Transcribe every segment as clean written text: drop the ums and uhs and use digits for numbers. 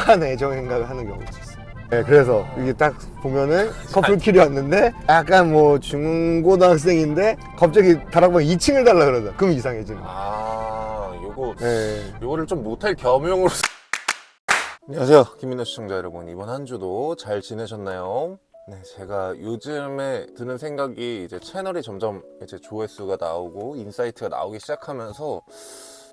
과한 애정 생각을 하는 경우가 있었어요. 네, 그래서 이게 딱 보면은 커플끼리 왔는데 약간 뭐 중고등학생인데 갑자기 다락방 2층을 달라 그러자. 그럼 이상해지는 거야. 요거를 좀 모텔 겸용으로. 안녕하세요, 김민호 시청자 여러분. 이번 한 주도 잘 지내셨나요? 네, 제가 요즘에 드는 생각이 이제 채널이 점점 이제 조회수가 나오고 인사이트가 나오기 시작하면서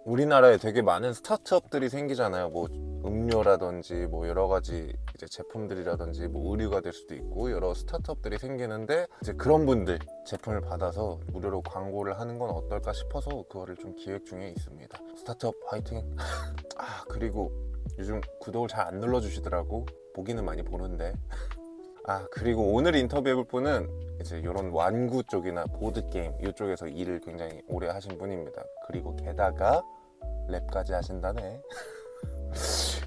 우리나라에 되게 많은 스타트업들이 생기잖아요. 뭐 음료라든지 뭐 여러 가지 이제 제품들이라든지 뭐 의류가 될 수도 있고 여러 스타트업들이 생기는데 이제 그런 분들 제품을 받아서 무료로 광고를 하는 건 어떨까 싶어서 그거를 좀 기획 중에 있습니다. 스타트업 화이팅! 그리고 요즘 구독을 잘 안 눌러주시더라고. 보기는 많이 보는데. 그리고 오늘 인터뷰해볼 분은 이제 이런 완구 쪽이나 보드게임 이쪽에서 일을 굉장히 오래 하신 분입니다. 그리고 게다가 랩까지 하신다네.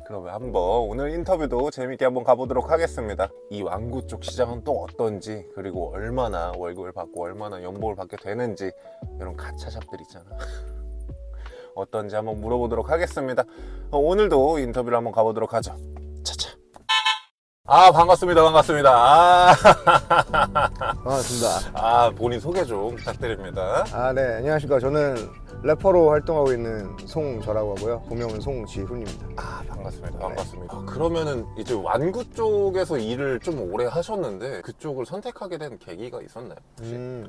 그러면 한번 오늘 인터뷰도 재밌게 한번 가보도록 하겠습니다. 이 완구 쪽 시장은 또 어떤지, 그리고 얼마나 월급을 받고 얼마나 연봉을 받게 되는지, 이런 가차샵들 있잖아. 어떤지 한번 물어보도록 하겠습니다. 오늘도 인터뷰를 한번 가보도록 하죠. 차차. 반갑습니다. 반갑습니다. 본인 소개 좀 부탁드립니다. 네, 안녕하십니까. 저는 래퍼로 활동하고 있는 송저라고 하고요. 본명은 송지훈입니다. 반갑습니다. 그러면은 이제 완구 쪽에서 일을 좀 오래 하셨는데 그쪽을 선택하게 된 계기가 있었나요?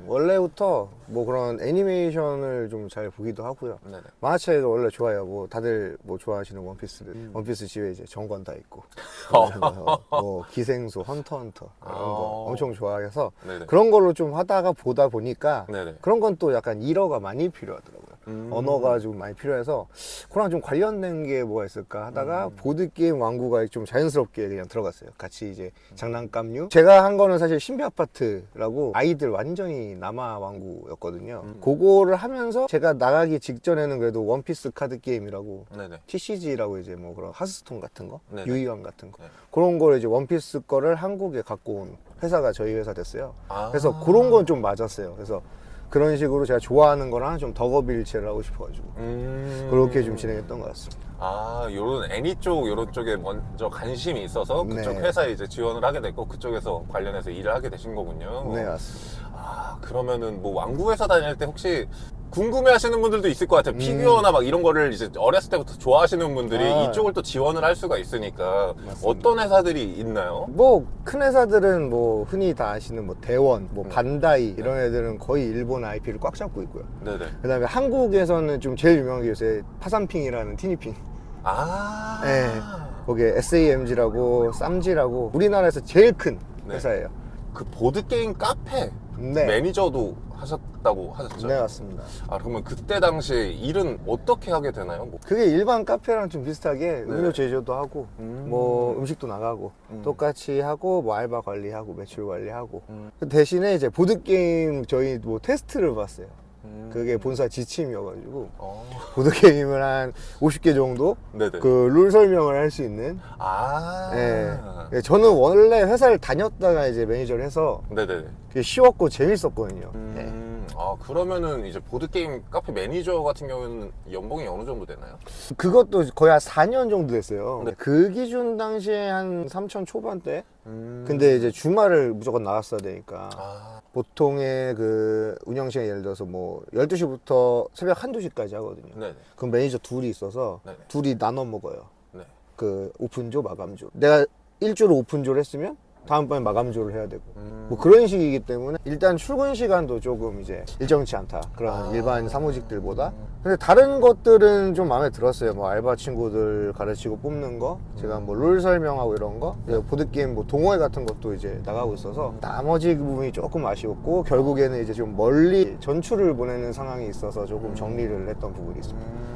원래부터 뭐 그런 애니메이션을 좀 잘 보기도 하고요. 네네. 만화책을 원래 좋아해요. 뭐 다들 뭐 좋아하시는 원피스들. 원피스 집에 이제 정관 다 있고. 뭐 기생수, 헌터 이런 거 엄청 좋아해서 네네. 그런 걸로 좀 하다가 보다 보니까 네네. 그런 건 또 약간 일어가 많이 필요하더라고요. 언어가 좀 많이 필요해서 그랑 좀 관련된 게 뭐가 있을까 하다가 보드게임 완구가 좀 자연스럽게 그냥 들어갔어요. 같이 이제 장난감류. 제가 한 거는 사실 신비 아파트라고 아이들 완전히 남아 완구였거든요. 그거를 하면서 제가 나가기 직전에는 그래도 원피스 카드 게임이라고 네네. TCG라고 이제 뭐 그런 하스스톤 같은 거, 네네. 유희왕 같은 거 네. 그런 걸 이제 원피스 거를 한국에 갖고 온 회사가 저희 회사 됐어요. 그래서 그런 건 좀 맞았어요. 그래서 그런 식으로 제가 좋아하는 거랑 좀 덕업일치를 하고 싶어가지고 그렇게 좀 진행했던 것 같습니다. 요런 애니 쪽, 요런 쪽에 먼저 관심이 있어서 그쪽 네. 회사에 이제 지원을 하게 됐고 그쪽에서 관련해서 일을 하게 되신 거군요. 네, 맞습니다. 그러면은 뭐 완구 회사 다닐 때 혹시 궁금해 하시는 분들도 있을 것 같아요. 피규어나 막 이런 거를 이제 어렸을 때부터 좋아하시는 분들이 이쪽을 또 지원을 할 수가 있으니까 맞습니다. 어떤 회사들이 있나요? 뭐 큰 회사들은 뭐 흔히 다 아시는 뭐 대원, 뭐 반다이 이런 애들은 거의 일본 IP를 꽉 잡고 있고요. 네네. 그다음에 한국에서는 좀 제일 유명한 게 요새 파산핑이라는 티니핑. 네. 거기에 SAMG라고 쌈지라고 우리나라에서 제일 큰 네. 회사예요. 그 보드게임 카페 네. 매니저도 하셨다고 하셨죠? 네, 맞습니다. 그러면 그때 당시에 일은 어떻게 하게 되나요? 뭐. 그게 일반 카페랑 좀 비슷하게 음료 제조도 하고 뭐 음식도 나가고 똑같이 하고 뭐 알바 관리하고 매출 관리하고 그 대신에 이제 보드게임 저희 뭐 테스트를 봤어요. 그게 본사 지침이어가지고 보드게임을 한 50개 정도 네네. 그 룰 설명을 할 수 있는. 네. 저는 원래 회사를 다녔다가 이제 매니저를 해서 네네. 그게 쉬웠고 재밌었거든요. 네. 그러면은 이제 보드게임 카페 매니저 같은 경우는 연봉이 어느 정도 되나요? 그것도 거의 한 4년 정도 됐어요. 네. 그 기준 당시에 한 3천 초반대? 근데 이제 주말을 무조건 나갔어야 되니까 보통의 그 운영 시간 예를 들어서 뭐 12시부터 새벽 1~2시까지 하거든요. 네네. 그럼 매니저 둘이 있어서 네네. 둘이 나눠 먹어요. 네. 그 오픈조, 마감조. 내가 일주로 오픈조를 했으면 다음번에 마감조를 해야 되고 뭐 그런 식이기 때문에 일단 출근 시간도 조금 이제 일정치 않다. 그런 일반 사무직들보다. 근데 다른 것들은 좀 마음에 들었어요. 뭐 알바 친구들 가르치고 뽑는 거, 제가 뭐 룰 설명하고 이런 거, 보드게임 뭐 동호회 같은 것도 이제 나가고 있어서 나머지 부분이 조금 아쉬웠고 결국에는 이제 좀 멀리 전출을 보내는 상황이 있어서 조금 정리를 했던 부분이 있습니다.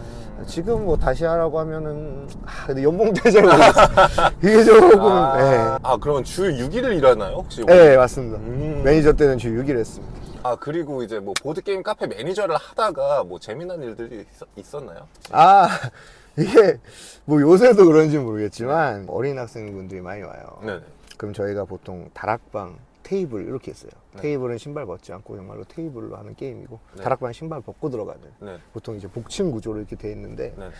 지금 뭐 다시 하라고 하면은 근데 연봉 대잘 모르겠어요. 이게 조금 네. 그러면 주 6일을 일하나요 혹시? 네, 맞습니다. 매니저 때는 주 6일 했습니다. 그리고 이제 뭐 보드게임 카페 매니저를 하다가 뭐 재미난 일들이 있었나요? 이게 뭐 요새도 그런지 모르겠지만 어린 학생분들이 많이 와요. 네네. 그럼 저희가 보통 다락방 테이블 이렇게 했어요. 네. 테이블은 신발 벗지 않고 정말로 테이블로 하는 게임이고 네. 다락방에 신발 벗고 들어가는 네. 보통 이제 복층 구조로 이렇게 돼 있는데 네.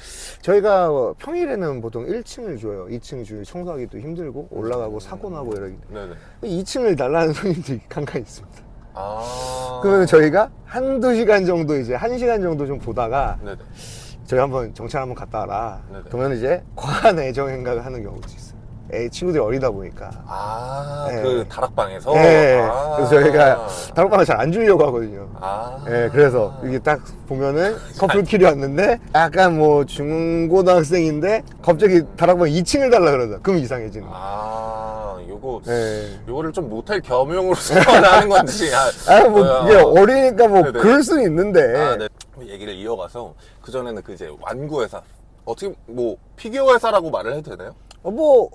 저희가 평일에는 보통 1층을 줘요. 2층 주에 청소하기도 힘들고 올라가고 사고 나고 이러기 때문에 네네. 2층을 달라는 손님들이 간간히 있습니다. 아. 그러면 저희가 한두 시간 정도 이제 1시간 정도 좀 보다가 네네. 저희 한번 정찰 한번 갔다 와라. 네네. 그러면 이제 과한 애정 행각을 하는 경우도 있어요. 친구들이 어리다 보니까. 아, 네. 그 다락방에서? 네. 아. 그래서 저희가 다락방을 잘 안 주려고 하거든요. 아. 네, 그래서 이게 딱 보면은 커플끼리 왔는데 약간 뭐 중고등학생인데 갑자기 다락방 2층을 달라 그러자. 그럼 이상해지는 거예요. 아, 네. 요거를 좀 모텔 겸용으로 생각하는 건지. 뭐 이게 어리니까 뭐 네네. 그럴 수는 있는데. 아, 네. 얘기를 이어가서 그전에는 그 이제 완구 회사. 어떻게 뭐 피규어 회사라고 말을 해도 되나요? 뭐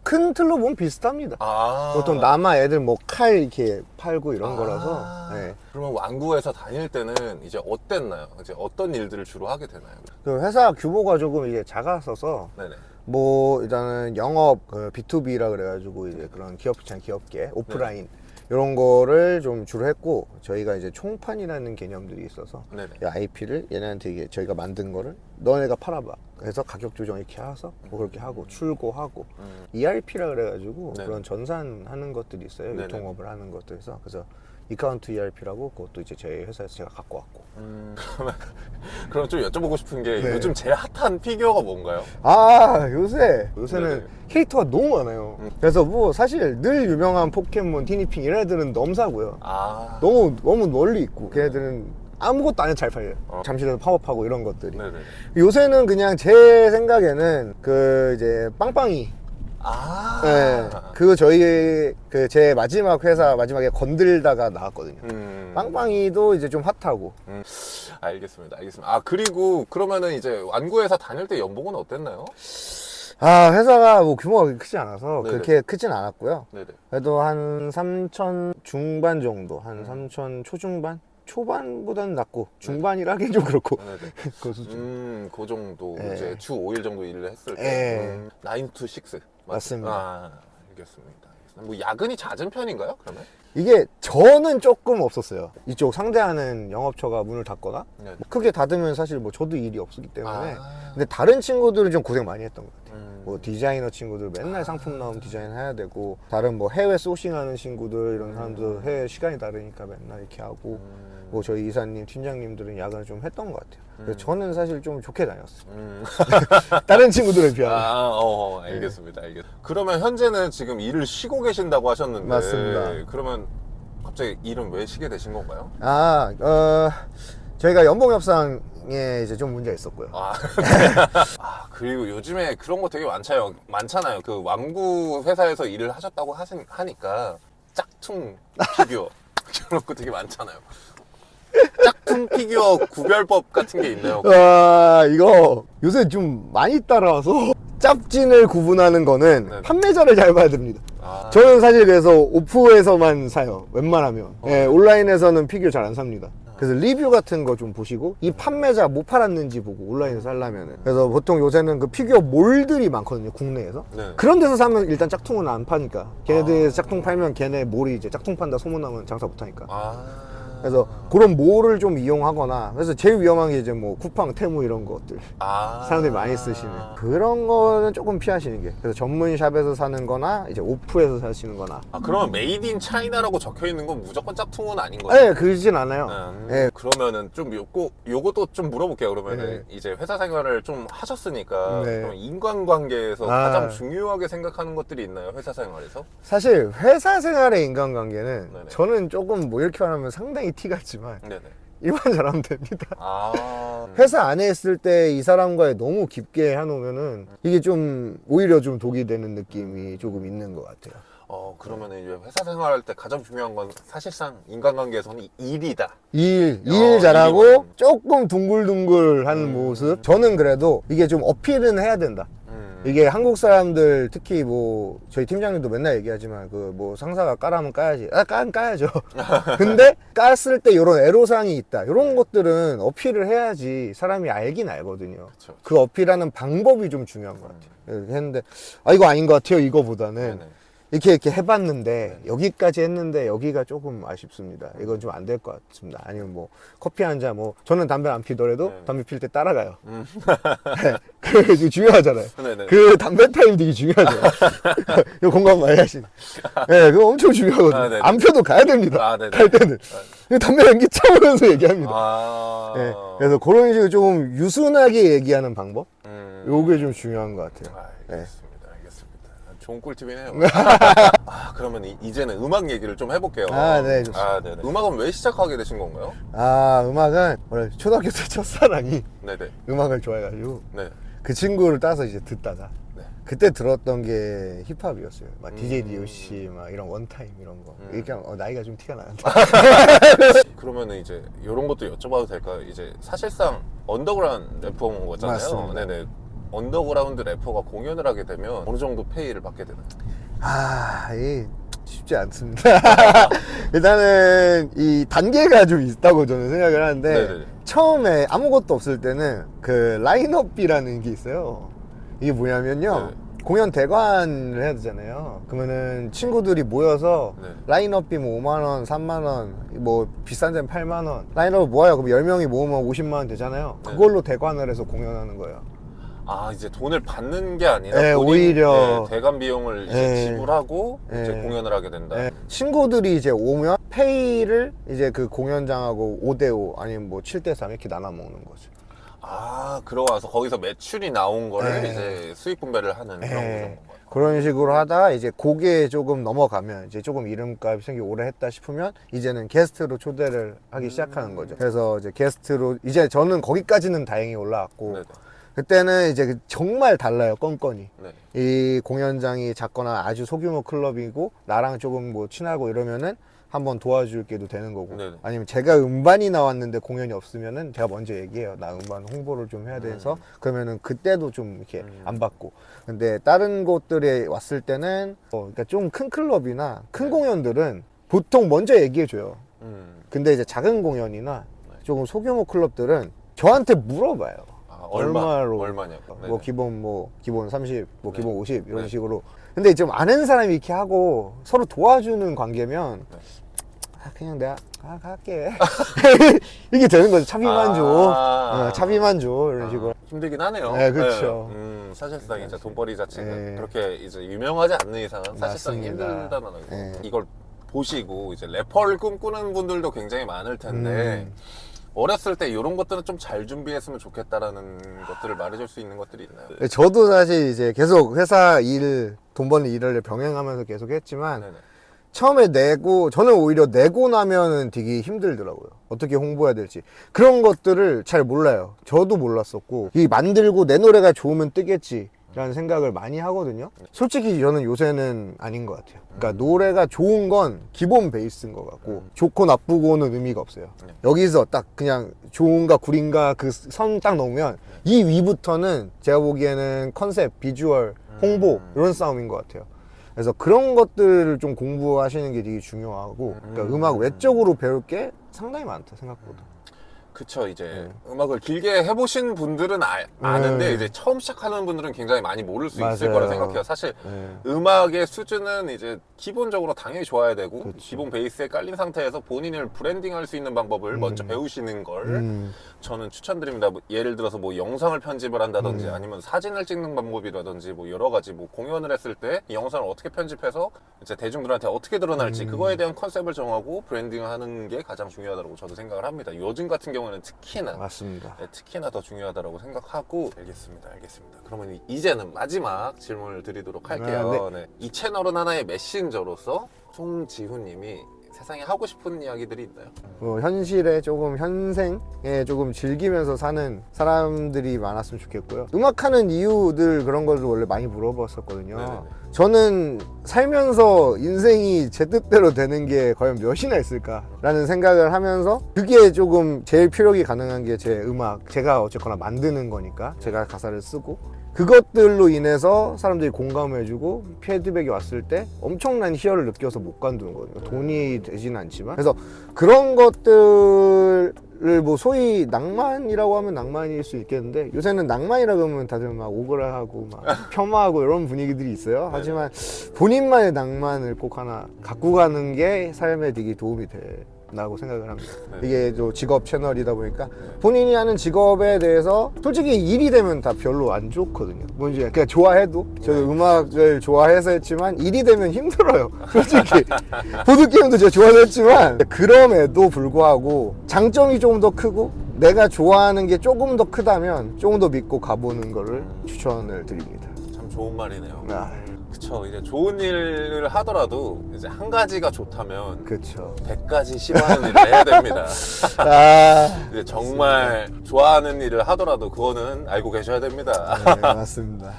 큰 틀로 보면 비슷합니다. 아. 보통 남아 애들 뭐 칼 이렇게 팔고 이런 거라서. 네. 그러면 완구 회사 다닐 때는 이제 어땠나요? 이제 어떤 일들을 주로 하게 되나요? 그 회사 규모가 조금 이제 작았어서 네네. 뭐 일단은 영업 B2B라 그래가지고 이제 그런 기업계 오프라인 이런 거를 좀 주로 했고 저희가 이제 총판이라는 개념들이 있어서 네네. 이 IP를 얘네한테 이게 저희가 만든 거를 너네가 팔아봐. 그래서 가격 조정 이렇게 해서 뭐 그렇게 하고 출고하고 ERP라 그래가지고 네네. 그런 전산하는 것들이 있어요. 네네. 유통업을 하는 것들에서 그래서 이카운트 ERP라고 그것도 이제 저희 회사에서 제가 갖고 왔고. 그럼 좀 여쭤보고 싶은 게 네. 요즘 제일 핫한 피규어가 뭔가요? 아 요새는 네네. 캐릭터가 너무 많아요. 그래서 뭐 사실 늘 유명한 포켓몬, 티니핑 이런 애들은 넘사고요. 아. 너무 멀리 있고 걔네들은 아무것도 안 해도 잘 팔려요. 잠실에서 팝업하고 이런 것들이. 네네. 요새는 그냥 제 생각에는 그 이제 빵빵이. 아. 네, 그거 저희 그 제 마지막 회사 마지막에 건들다가 나왔거든요. 빵빵이도 이제 좀 핫하고. 알겠습니다. 아, 그리고 그러면은 이제 완구 회사 다닐 때 연봉은 어땠나요? 아 회사가 뭐 규모가 그렇게 크지 않아서 네네. 그렇게 크진 않았고요. 네네. 그래도 한 3천 중반 정도, 한 3천 초중반? 초반보다는 낮고 중반이라 하긴 좀 그렇고 네네. 그 수준. 그 정도 네. 이제 주 5일 정도 일을 했을 때 네. 9 to 6 맞습니다. 아, 알겠습니다. 뭐 야근이 잦은 편인가요? 그러면? 이게 저는 조금 없었어요. 이쪽 상대하는 영업처가 문을 닫거나 네. 뭐 크게 닫으면 사실 뭐 저도 일이 없었기 때문에 아. 근데 다른 친구들은 좀 고생 많이 했던 것 같아요. 음. 뭐 디자이너 친구들 맨날 상품 나오면 디자인 해야 되고 다른 뭐 해외 소싱하는 친구들 이런 사람들 해외 시간이 다르니까 맨날 이렇게 하고 뭐 저희 이사님 팀장님들은 야근을 좀 했던 것 같아요. 그래서 저는 사실 좀 좋게 다녔어요. 다른 친구들에 비하면. 알겠습니다. 그러면 현재는 지금 일을 쉬고 계신다고 하셨는데 맞습니다. 그러면 갑자기 일은 왜 쉬게 되신 건가요? 저희가 연봉 협상에 이제 좀 문제가 있었고요. 그리고 요즘에 그런 거 되게 많잖아요. 그 완구 회사에서 일을 하셨다고 하니까 짝퉁 피규어 그런 거 되게 많잖아요. 짝퉁 피규어 구별법 같은 게 있나요? 이거 요새 좀 많이 따라와서 짭진을 구분하는 거는 네네. 판매자를 잘 봐야 됩니다. 아. 저는 사실 그래서 오프에서만 사요. 웬만하면. 예, 온라인에서는 피규어 잘 안 삽니다. 그래서 리뷰 같은 거 좀 보시고 이 판매자 못 팔았는지 보고 온라인에서 사려면은 그래서 보통 요새는 그 피규어 몰들이 많거든요 국내에서. 네. 그런 데서 사면 일단 짝퉁은 안 파니까 걔네들 짝퉁 팔면 걔네 몰이 이제 짝퉁 판다 소문나면 장사 못 하니까. 그래서 그런 몰을 좀 이용하거나 그래서 제일 위험한 게 이제 뭐 쿠팡, 테무 이런 것들 사람들이 많이 쓰시는 그런 거는 조금 피하시는 게 그래서 전문 샵에서 사는 거나 이제 오프에서 사시는 거나. 그러면 메이드 인 차이나라고 적혀 있는 건 무조건 짝퉁은 아닌 거예요? 네 그러진 않아요. 네. 그러면은 좀 요것도 좀 물어볼게요. 그러면은 네. 이제 회사 생활을 좀 하셨으니까 네. 그럼 인간관계에서 가장 중요하게 생각하는 것들이 있나요? 회사 생활에서? 사실 회사 생활의 인간관계는 네네. 저는 조금 뭐 이렇게 말하면 상당히 티 같지만 네네. 일만 잘하면 됩니다. 아. 회사 안에 있을 때 이 사람과의 너무 깊게 해놓으면은 이게 좀 오히려 좀 독이 되는 느낌이 조금 있는 것 같아요. 그러면은 이제 회사 생활할 때 가장 중요한 건 사실상 인간관계에서는 일이다. 일 일이면. 잘하고 조금 둥글둥글하는 모습. 저는 그래도 이게 좀 어필은 해야 된다. 이게 한국 사람들 특히 뭐 저희 팀장님도 맨날 얘기하지만 그 뭐 상사가 까라면 까야지. 까야죠. 근데 깠을 때 이런 애로사항이 있다. 이런 것들은 어필을 해야지 사람이 알긴 알거든요. 그쵸. 그 어필하는 방법이 좀 중요한 것 같아요. 이렇게 했는데 이거 아닌 것 같아요. 이거보다는 네네. 이렇게 해봤는데 여기까지 했는데 여기가 조금 아쉽습니다. 이건 좀 안 될 것 같습니다. 아니면 뭐 커피 한 잔 뭐 저는 담배 안 피더라도 담배 필 때 따라가요. 네. 그게 중요하잖아요. 네네. 그 담배 타임 되게 중요하잖아요. 이거 공감 많이 하시네. 네, 그거 엄청 중요하거든요. 아, 네네. 안 펴도 가야 됩니다. 아, 네네. 갈 때는. 담배 연기 참으면서 얘기합니다. 아. 네, 그래서 그런 식으로 좀 유순하게 얘기하는 방법? 요게 좀 중요한 것 같아요. 알겠습니다. 알겠습니다. 좋은 꿀팁이네요. 그러면 이제는 음악 얘기를 좀 해볼게요. 네, 좋습니다. 네네. 음악은 왜 시작하게 되신 건가요? 음악은 원래 초등학교 때 첫사랑이 네네. 음악을 좋아해가지고 네. 그 친구를 따서 이제 듣다가 그때 들었던 게 힙합이었어요. 막 DJ DOC 막 이런 원타임 이런 거. 이렇게 하면 나이가 좀 티가 나는데. 그러면은 이제 이런 것도 여쭤봐도 될까요? 이제 사실상 언더그라운드 래퍼인 거잖아요. 맞습니다. 네네. 언더그라운드 래퍼가 공연을 하게 되면 어느 정도 페이를 받게 되나요? 이 쉽지 않습니다. 일단은 이 단계가 좀 있다고 저는 생각을 하는데 네네. 처음에 아무것도 없을 때는 그 라인업비라는 게 있어요. 이게 뭐냐면요. 네. 공연 대관을 해야 되잖아요. 그러면은 친구들이 모여서 네. 라인업비 뭐 5만원, 3만원, 뭐 비싼 데는 8만원. 라인업을 모아요. 그럼 10명이 모으면 50만원 되잖아요. 네. 그걸로 대관을 해서 공연하는 거예요. 이제 돈을 받는 게 아니라 네, 본인, 오히려. 대관 비용을 이제 네. 지불하고 이제 네. 공연을 하게 된다. 친구들이 이제 오면 페이를 이제 그 공연장하고 5대5 아니면 뭐 7대3 이렇게 나눠 먹는 거죠. 그러고서 거기서 매출이 나온 거를 네. 이제 수익 분배를 하는 그런 구조인 건가요? 그런 식으로 하다가 이제 곡에 조금 넘어가면 이제 조금 이름값이 생기 오래 했다 싶으면 이제는 게스트로 초대를 하기 시작하는 거죠. 그래서 이제 게스트로 이제 저는 거기까지는 다행히 올라왔고 네네. 그때는 이제 정말 달라요, 건건이. 네. 이 공연장이 작거나 아주 소규모 클럽이고 나랑 조금 뭐 친하고 이러면은 한번 도와줄게도 되는 거고. 네네. 아니면 제가 음반이 나왔는데 공연이 없으면은 제가 먼저 얘기해요. 나 음반 홍보를 좀 해야 돼서 그러면은 그때도 좀 이렇게 안 받고. 근데 다른 곳들에 왔을 때는 그러니까 좀 큰 클럽이나 큰 공연들은 보통 먼저 얘기해 줘요. 근데 이제 작은 공연이나 조금 소규모 클럽들은 저한테 물어봐요. 얼마로? 얼마냐고. 뭐 기본 30, 뭐 네. 기본 50 이런 네. 식으로. 근데 좀 아는 사람이 이렇게 하고 서로 도와주는 관계면 그냥 내가 할게. 이게 되는 거죠. 차비만 줘. 차비만 줘. 이런 식으로. 힘들긴 하네요. 네, 그렇죠. 사실상 이제 돈벌이 자체가 네. 그렇게 이제 유명하지 않는 이상은 사실상 맞습니다. 힘들다는 거죠. 네. 이걸 보시고 이제 래퍼를 꿈꾸는 분들도 굉장히 많을 텐데 어렸을 때 이런 것들은 좀 잘 준비했으면 좋겠다라는 것들을 말해줄 수 있는 것들이 있나요? 저도 사실 이제 계속 회사 일, 돈 버는 일을 병행하면서 계속 했지만 네네. 처음에 저는 오히려 내고 나면은 되게 힘들더라고요. 어떻게 홍보해야 될지. 그런 것들을 잘 몰라요. 저도 몰랐었고, 이 만들고 내 노래가 좋으면 뜨겠지. 라는 생각을 많이 하거든요. 솔직히 저는 요새는 아닌 것 같아요. 그러니까 노래가 좋은 건 기본 베이스인 것 같고, 좋고 나쁘고는 의미가 없어요. 여기서 딱 그냥 좋은가 구린가 그 선 딱 넘으면 이 위부터는 제가 보기에는 컨셉, 비주얼, 홍보 이런 싸움인 것 같아요. 그래서 그런 것들을 좀 공부하시는 게 되게 중요하고 그러니까 음악 외적으로 배울 게 상당히 많다 생각보다. 그쵸. 이제 음악을 길게 해보신 분들은 아는데 이제 처음 시작하는 분들은 굉장히 많이 모를 수 있을 맞아요. 거라 생각해요. 사실 음악의 수준은 이제 기본적으로 당연히 좋아야 되고 기본 베이스에 깔린 상태에서 본인을 브랜딩할 수 있는 방법을 먼저 배우시는 걸 저는 추천드립니다. 뭐 예를 들어서 뭐 영상을 편집을 한다든지 아니면 사진을 찍는 방법이라든지 뭐 여러 가지 뭐 공연을 했을 때 이 영상을 어떻게 편집해서 이제 대중들한테 어떻게 드러날지 그거에 대한 컨셉을 정하고 브랜딩을 하는 게 가장 중요하다고 저도 생각을 합니다. 요즘 같은 경우에는 특히나 맞습니다. 특히나 더 중요하다고 생각하고. 알겠습니다. 그러면 이제는 마지막 질문을 드리도록 할게요. 네. 이 채널은 하나의 메신저로서 송지훈님이 세상에 하고 싶은 이야기들이 있나요? 현실에 조금 현생에 조금 즐기면서 사는 사람들이 많았으면 좋겠고요. 음악하는 이유들 그런 것을 원래 많이 물어봤었거든요. 네네네. 저는 살면서 인생이 제 뜻대로 되는 게 과연 몇이나 있을까라는 생각을 하면서 그게 조금 제일 필요하게 가능한 게 제 음악, 제가 어쨌거나 만드는 거니까 제가 가사를 쓰고 그것들로 인해서 사람들이 공감해주고 피드백이 왔을 때 엄청난 희열을 느껴서 못 관두는 거거든요. 돈이 되지는 않지만. 그래서 그런 것들을 뭐 소위 낭만이라고 하면 낭만일 수 있겠는데 요새는 낭만이라고 하면 다들 막 오그라하고 막 폄하하고 이런 분위기들이 있어요. 하지만 본인만의 낭만을 꼭 하나 갖고 가는 게 삶에 되게 도움이 된다고 생각을 합니다. 이게 또 직업 채널이다 보니까 본인이 하는 직업에 대해서 솔직히 일이 되면 다 별로 안 좋거든요. 뭔지 그냥 좋아해도 저도 음악을 좋아해서 했지만 일이 되면 힘들어요. 솔직히 보드게임도 제가 좋아해서 했지만 그럼에도 불구하고 장점이 조금 더 크고 내가 좋아하는 게 조금 더 크다면 조금 더 믿고 가보는 거를 추천을 드립니다. 참 좋은 말이네요. 아, 그쵸. 이제 좋은 일을 하더라도 이제 한 가지가 좋다면 그렇죠. 100가지 싫어하는 일을 해야 됩니다. 아, 이제 정말 좋아하는 일을 하더라도 그거는 알고 계셔야 됩니다. 네, 맞습니다.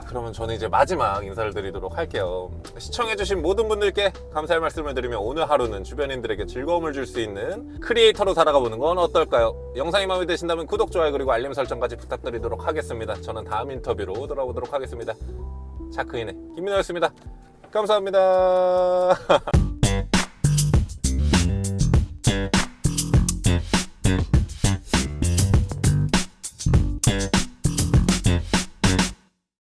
그러면 저는 이제 마지막 인사를 드리도록 할게요. 시청해주신 모든 분들께 감사의 말씀을 드리며 오늘 하루는 주변인들에게 즐거움을 줄 수 있는 크리에이터로 살아가 보는 건 어떨까요? 영상이 마음에 드신다면 구독, 좋아요 그리고 알림 설정까지 부탁드리도록 하겠습니다. 저는 다음 인터뷰로 돌아오도록 하겠습니다. 자크인의 김민호였습니다. 감사합니다.